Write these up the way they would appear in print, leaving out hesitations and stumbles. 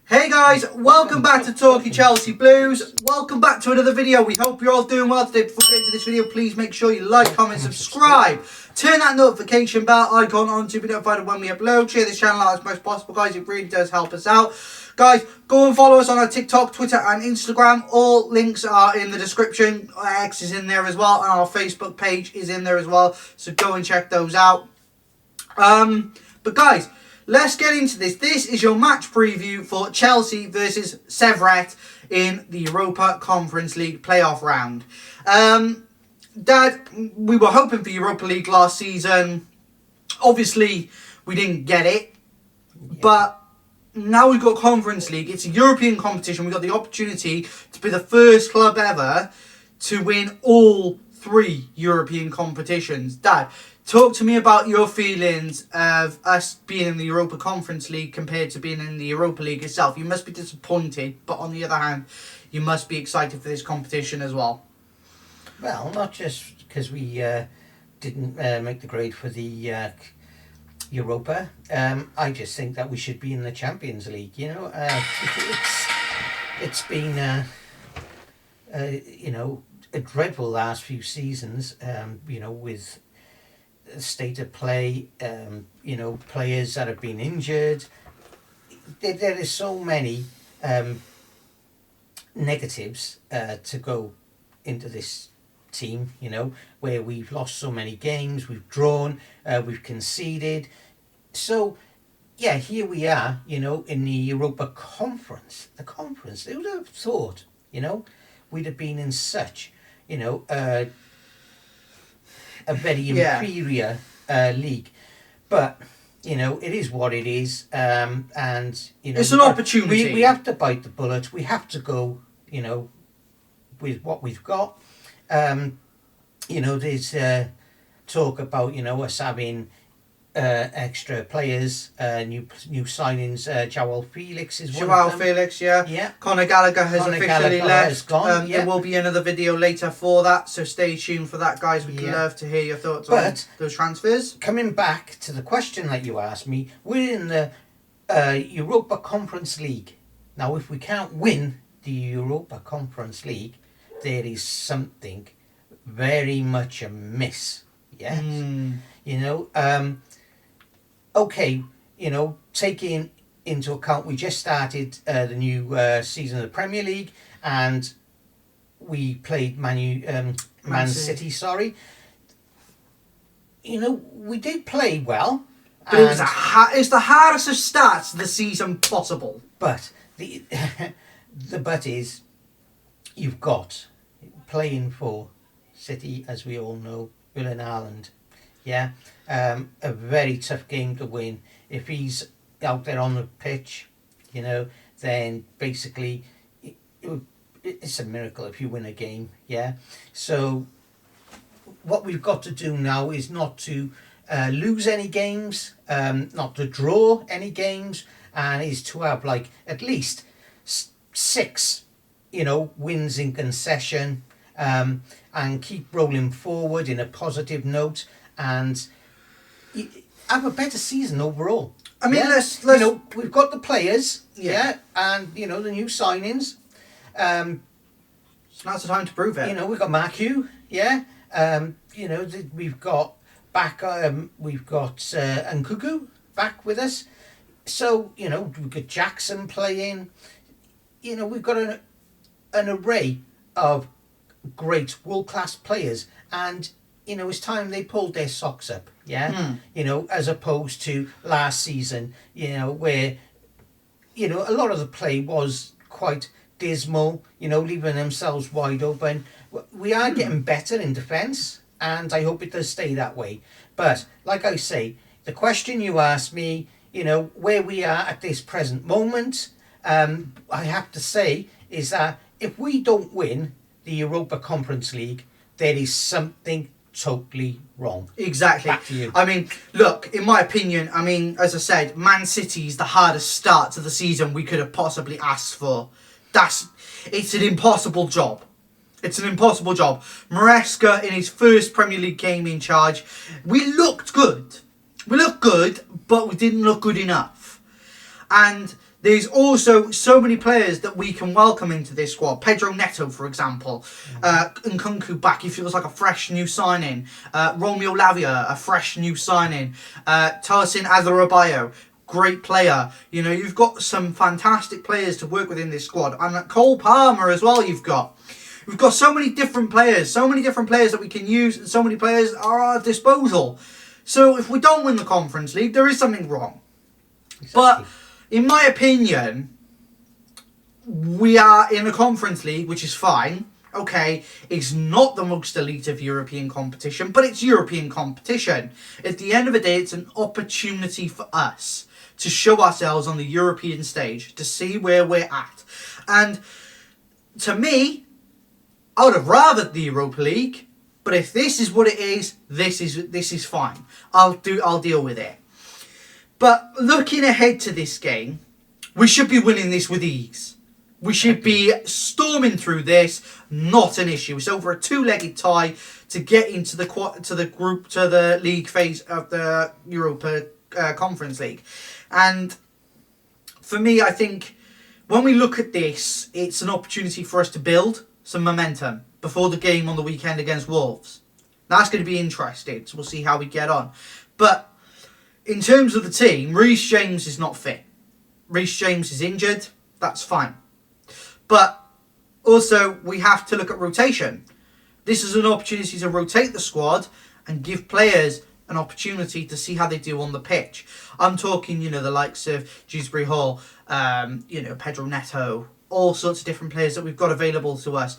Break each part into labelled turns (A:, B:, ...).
A: Hey guys, welcome back to Talking Chelsea Blues. Welcome back to another video. We hope you're all doing well today. Before we get into this video, please make sure you like, comment, subscribe. Turn that notification bell icon on to be notified of when we upload. Share this channel out as much as possible, guys. It really does help us out. Guys, go and follow us on our TikTok, Twitter and Instagram. All links are in the description. X is in there as well, and our Facebook page is in there as well. So go and check those out. But guys, let's get into this. This is your match preview for Chelsea versus Sevrette in the Europa Conference League playoff round. Dad, we were hoping for Europa League last season. Obviously, we didn't get it. Yeah. But now we've got Conference League. It's a European competition. We've got the opportunity to be the first club ever to win all 3 European competitions. Dad, talk to me about your feelings of us being in the Europa Conference League compared to being in the Europa League itself. You must be disappointed, but on the other hand, you must be excited for this competition as well.
B: Well, not just because we didn't make the grade for the Europa. I just think that we should be in the Champions League. You know, it's been you know, a dreadful last few seasons. You know, with state of play, you know, players that have been injured. There is so many negatives to go into this team, you know, where we've lost so many games, we've drawn, we've conceded. So, yeah, here we are, you know, in the Europa Conference. The conference, who would have thought, you know, we'd have been in such, you know, a very inferior league. But, you know, it is what it is. And, you know,
A: it's an opportunity.
B: We have to bite the bullet. We have to go, you know, with what we've got. You know, there's talk about, you know, us having extra players, new signings. Joao Felix is one of them.
A: Joao Felix, yeah.
B: Yeah.
A: Conor Gallagher has officially left.
B: Gone,
A: There will be another video later for that, so stay tuned for that, guys. We'd love to hear your thoughts on those transfers.
B: Coming back to the question that you asked me, we're in the Europa Conference League. Now, if we can't win the Europa Conference League, there is something very much amiss. Yes, you know. Okay, you know, taking into account we just started the new season of the Premier League, and we played Man City. Sorry, you know, we did play well,
A: but it's the hardest of starts of the season possible.
B: But the but is you've got playing for City, as we all know, Erling Haaland. Yeah, a very tough game to win. If he's out there on the pitch, you know, then basically it's a miracle if you win a game. Yeah, so what we've got to do now is not to lose any games, not to draw any games, and is to have like at least 6, you know, wins in concession, and keep rolling forward in a positive note, and have a better season overall.
A: I mean, let's
B: you know, we've got the players, and you know, the new signings.
A: So now's the time to prove it.
B: You know, we've got Mark Hugh, you know, we've got back, we've got Nkuku back with us. So, you know, we've got Jackson playing. You know, we've got an array of great world-class players, and you know, it's time they pulled their socks up. You know, as opposed to last season, you know, where, you know, a lot of the play was quite dismal, you know, leaving themselves wide open. We are getting better in defence, and I hope it does stay that way. But like I say, the question you asked me, you know, where we are at this present moment, I have to say is that if we don't win the Europa Conference League, there is something totally wrong.
A: Exactly.
B: Back to you.
A: I mean, look, in my opinion, I mean, as I said, Man City is the hardest start to the season we could have possibly asked for. It's an impossible job. It's an impossible job. Maresca, in his first Premier League game in charge, we looked good. We looked good, but we didn't look good enough. And there's also so many players that we can welcome into this squad. Pedro Neto, for example. Nkunku back, he feels like a fresh new signing. Romeo Lavia, a fresh new signing. Tarsin Azarabayo, great player. You know, you've got some fantastic players to work with in this squad. And Cole Palmer as well you've got. We've got so many different players that we can use, and so many players are at our disposal. So if we don't win the Conference League, there is something wrong. Exactly. But in my opinion, we are in a Conference League, which is fine. Okay, it's not the most elite of European competition, but it's European competition. At the end of the day, it's an opportunity for us to show ourselves on the European stage, to see where we're at. And to me, I would have rathered the Europa League, but if this is what it is, this is fine. I'll deal with it. But looking ahead to this game, we should be winning this with ease. We should be storming through this, not an issue. It's over a two-legged tie to get into the league phase of the Europa Conference League. And for me, I think when we look at this, it's an opportunity for us to build some momentum before the game on the weekend against Wolves. That's going to be interesting, so we'll see how we get on. But in terms of the team, Reece James is not fit. Reece James is injured. That's fine. But also, we have to look at rotation. This is an opportunity to rotate the squad and give players an opportunity to see how they do on the pitch. I'm talking, you know, the likes of Dewsbury Hall, you know, Pedro Neto, all sorts of different players that we've got available to us.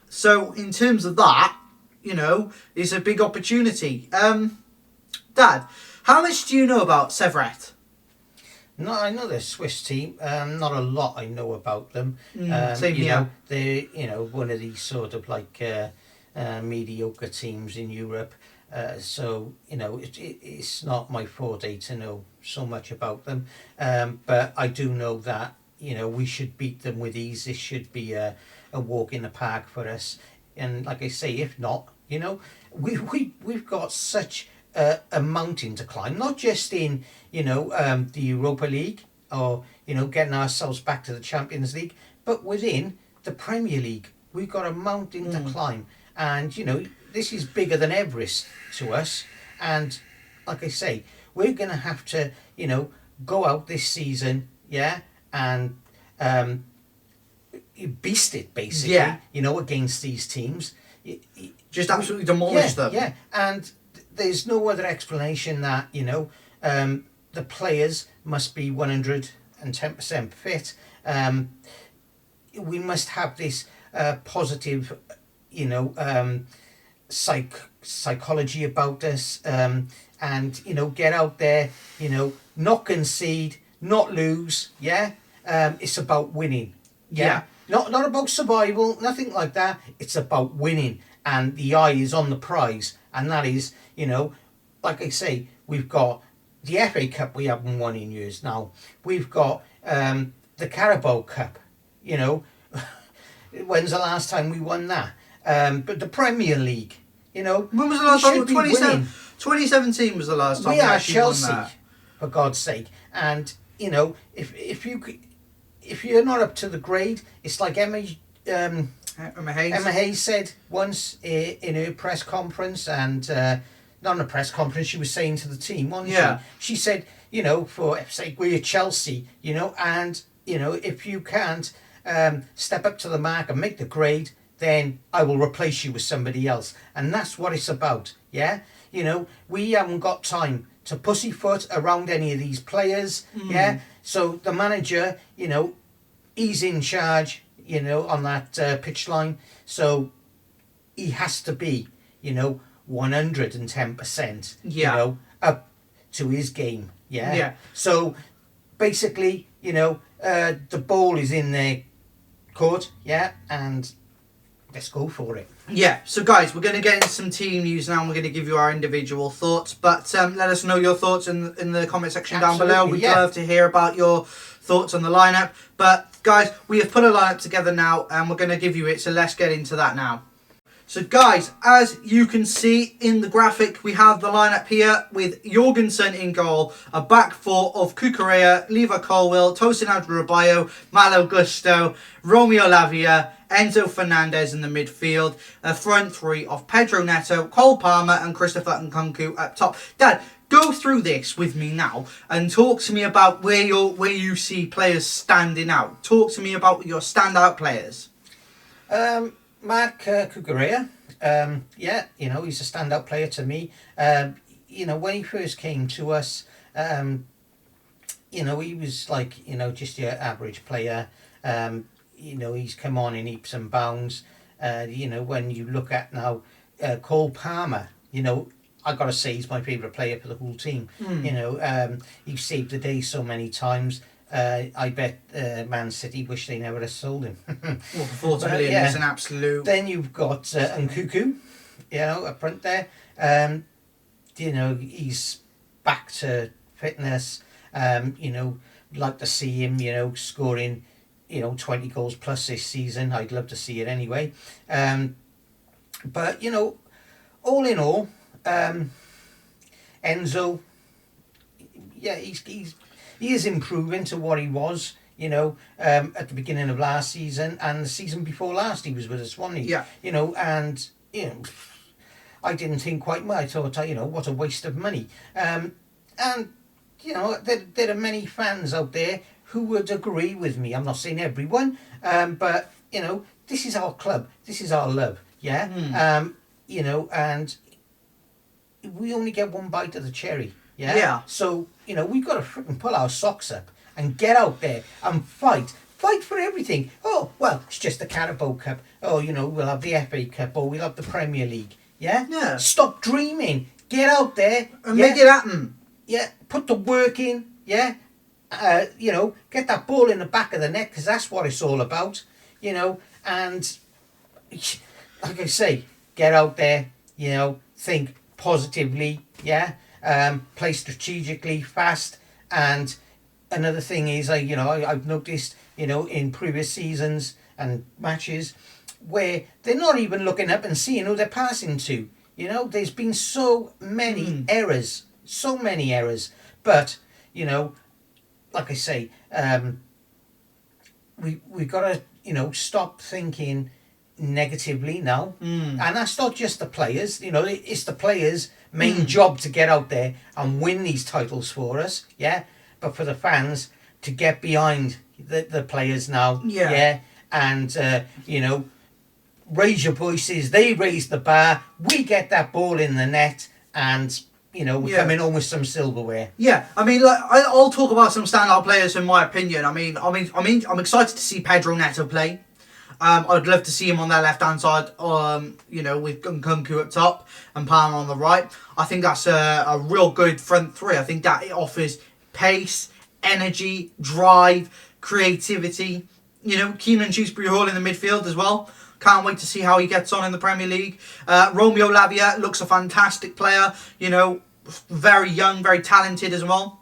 A: So in terms of that, you know, it's a big opportunity. Dad, how much do you know about Sevrette?
B: No, I know they're a Swiss team. Not a lot I know about them.
A: Same
B: you
A: here.
B: know, they're, you know, one of these sort of like mediocre teams in Europe. So, you know, it's not my forte to know so much about them. But I do know that, you know, we should beat them with ease. This should be a walk in the park for us. And like I say, if not, you know, we've got such a mountain to climb, not just in, you know, the Europa League or, you know, getting ourselves back to the Champions League, but within the Premier League, we've got a mountain to climb. And, you know, this is bigger than Everest to us. And like I say, we're going to have to, you know, go out this season, yeah, and beast it, basically, you know, against these teams.
A: Just absolutely demolish them.
B: Yeah, and there's no other explanation that, you know, the players must be 110% fit. We must have this positive, you know, psychology about us, and, you know, get out there, you know, not concede, not lose, yeah? It's about winning, yeah? Not about survival, nothing like that. It's about winning, and the eye is on the prize, and that is, you know, like I say, we've got the FA Cup we haven't won in years now. We've got the Carabao Cup, you know. When's the last time we won that? But the Premier League, you know.
A: When was the last time? 2017 was the last time
B: we are
A: actually
B: Chelsea,
A: won that.
B: for God's sake. And, you know, if you're not up to the grade, it's like Emma Hayes said once in her press conference, and not in a press conference, she was saying to the team, wasn't she? She said, you know, for sake, we're Chelsea, you know, and, you know, if you can't step up to the mark and make the grade, then I will replace you with somebody else. And that's what it's about, yeah? You know, we haven't got time to pussyfoot around any of these players, yeah? So the manager, you know, he's in charge, you know, on that pitch line. So he has to be, you know, 110%, you know, up to his game, yeah? So basically, you know, the ball is in their court, yeah? And let's go for it.
A: Yeah, so guys, we're going to get into some team news now, and we're going to give you our individual thoughts. But let us know your thoughts in the comment section down below. We'd love to hear about your thoughts on the lineup. But guys, we have put a lineup together now, and we're going to give you it. So let's get into that now. So guys, as you can see in the graphic, we have the lineup here with Jorgensen in goal, a back four of Cucurella, Levi Colwill, Tosin Adarabioyo, Malo Gusto, Romeo Lavia, Enzo Fernandez in the midfield, a front three of Pedro Neto, Cole Palmer and Christopher Nkunku up top. Dad, go through this with me now and talk to me about where you see players standing out. Talk to me about your standout players.
B: Mark Cucurella, yeah, you know, he's a standout player to me. You know, when he first came to us, you know, he was like, you know, just your average player. You know, he's come on in heaps and bounds. You know, when you look at now, Cole Palmer, you know, I gotta say he's my favourite player for the whole team. You know, he saved the day so many times. I bet Man City wish they never had sold him.
A: Well, 40 million is an absolute...
B: Then you've got Nkunku, you know, up front there. You know, he's back to fitness. You know, like to see him, you know, scoring, you know, 20 goals plus this season. I'd love to see it anyway. But, you know, all in all, Enzo, yeah, he is improving to what he was, you know, at the beginning of last season and the season before last he was with us, wasn't he?
A: Yeah.
B: You know, and, you know, I didn't think quite much. I thought, you know, what a waste of money. And, you know, there are many fans out there who would agree with me. I'm not saying everyone, but, you know, this is our club. This is our love, yeah? You know, and we only get one bite of the cherry. Yeah. So, you know, we've got to freaking pull our socks up and get out there and fight. Fight for everything. Oh, well, it's just the Carabao Cup. Oh, you know, we'll have the FA Cup or we'll have the Premier League. Yeah?
A: Yeah.
B: Stop dreaming. Get out there.
A: And make it happen.
B: Yeah. Put the work in. Yeah. You know, get that ball in the back of the net because that's what it's all about. You know, and like I say, get out there, you know, think positively. Yeah. Play strategically, fast, and another thing is, you know, I've noticed, you know, in previous seasons and matches where they're not even looking up and seeing who they're passing to. You know, there's been so many errors, but you know, like I say, we've got to, you know, stop thinking negatively now, and that's not just the players. You know, it's the players' main job to get out there and win these titles for us, yeah. But for the fans to get behind the players now, yeah, and you know, raise your voices. They raise the bar. We get that ball in the net, and you know, we're coming home with some silverware.
A: Yeah, I mean, like, I'll talk about some standout players in my opinion. I mean, I'm excited to see Pedro Neto play. I'd love to see him on that left-hand side, you know, with Nkunku up top and Palmer on the right. I think that's a real good front three. I think that it offers pace, energy, drive, creativity. You know, Keenan Shrewsbury-Hall in the midfield as well. Can't wait to see how he gets on in the Premier League. Romeo Lavia looks a fantastic player. You know, very young, very talented as well.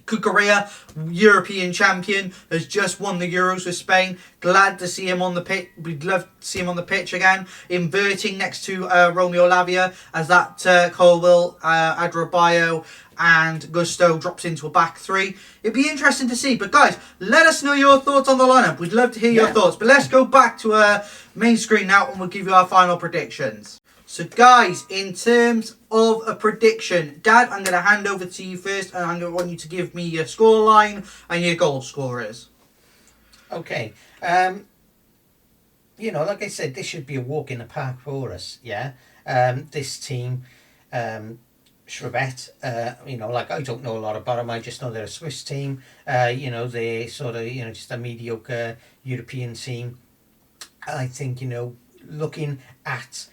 A: Cucurella, European champion, has just won the Euros with Spain. Glad to see him on the pitch. We'd love to see him on the pitch again. Inverting next to Romeo Lavia as that Colwill, Adarabioyo and Gusto drops into a back three. It'd be interesting to see. But guys, let us know your thoughts on the lineup. We'd love to hear your thoughts. But let's go back to main screen now and we'll give you our final predictions. So guys, in terms of a prediction, Dad, I'm going to hand over to you first and I'm going to want you to give me your scoreline and your goal scorers.
B: Okay. You know, like I said, this should be a walk in the park for us, yeah? This team, Sevrette, you know, like I don't know a lot about them. I just know they're a Swiss team. You know, they're sort of, you know, just a mediocre European team. I think, you know, looking at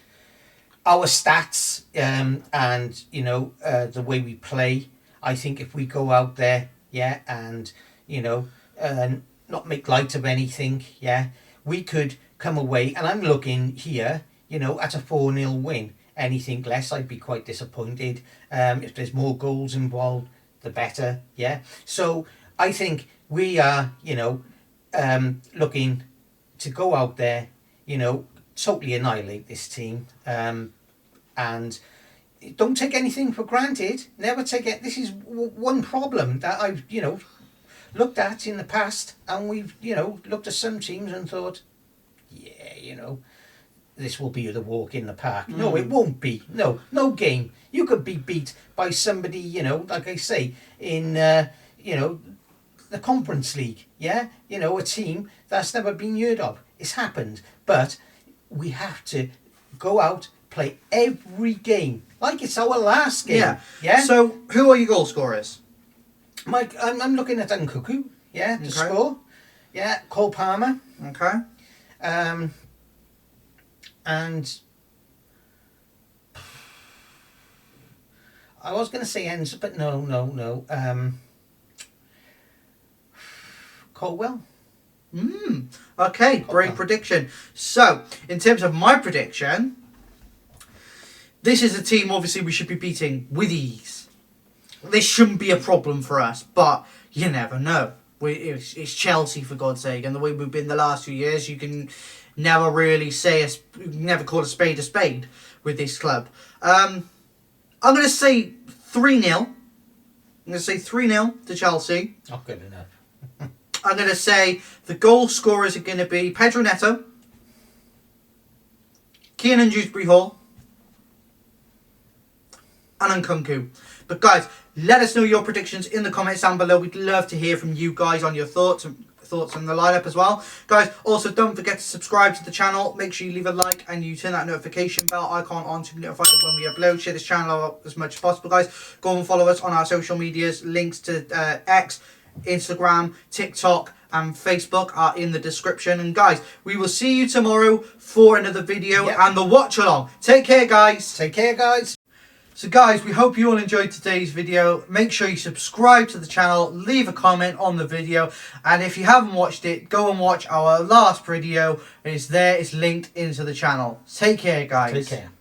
B: our stats and you know the way we play, I think if we go out there, yeah, and you know not make light of anything, yeah, we could come away. And I'm looking here, you know, at a 4-0 win. Anything less, I'd be quite disappointed. If there's more goals involved, the better, yeah. So I think we are, you know, looking to go out there, you know, totally annihilate this team. And don't take anything for granted. Never take it. This is one problem that I've, looked at in the past, and we've, looked at some teams and thought, yeah, this will be the walk in the park. No, it won't be. No game. You could be beat by somebody, like I say, in, the Conference League. Yeah, a team that's never been heard of. It's happened, but we have to go out, play every game like it's our last game. Yeah.
A: So, who are your goal scorers?
B: Mike, I'm looking at Nkuku. Yeah, to score. Yeah, Cole Palmer.
A: Okay.
B: And I was going to say Enzo, but no. Colwell.
A: Okay, great prediction. So, in terms of my prediction, this is a team obviously we should be beating with ease. This shouldn't be a problem for us, but you never know. It's Chelsea, for God's sake, and the way we've been the last few years, you can never really never call a spade with this club. I'm going to say 3-0. I'm going to say 3-0 to Chelsea.
B: Not good enough.
A: I'm going to say the goal scorers are going to be Pedro Neto, Kiernan Dewsbury-Hall, and Nkunku. But guys, let us know your predictions in the comments down below. We'd love to hear from you guys on your thoughts on the lineup as well. Guys, also don't forget to subscribe to the channel. Make sure you leave a like and you turn that notification bell icon on to be notified when we upload. Share this channel out as much as possible, guys. Go and follow us on our social medias. Links to X, Instagram, TikTok and Facebook are in the description. And guys, we will see you tomorrow for another video and the watch along. Take care, guys.
B: Take care, guys.
A: So guys, we hope you all enjoyed today's video. Make sure you subscribe to the channel, leave a comment on the video, and if you haven't watched it, go and watch our last video. It's there, it's linked into the channel. Take care, guys.
B: Take care.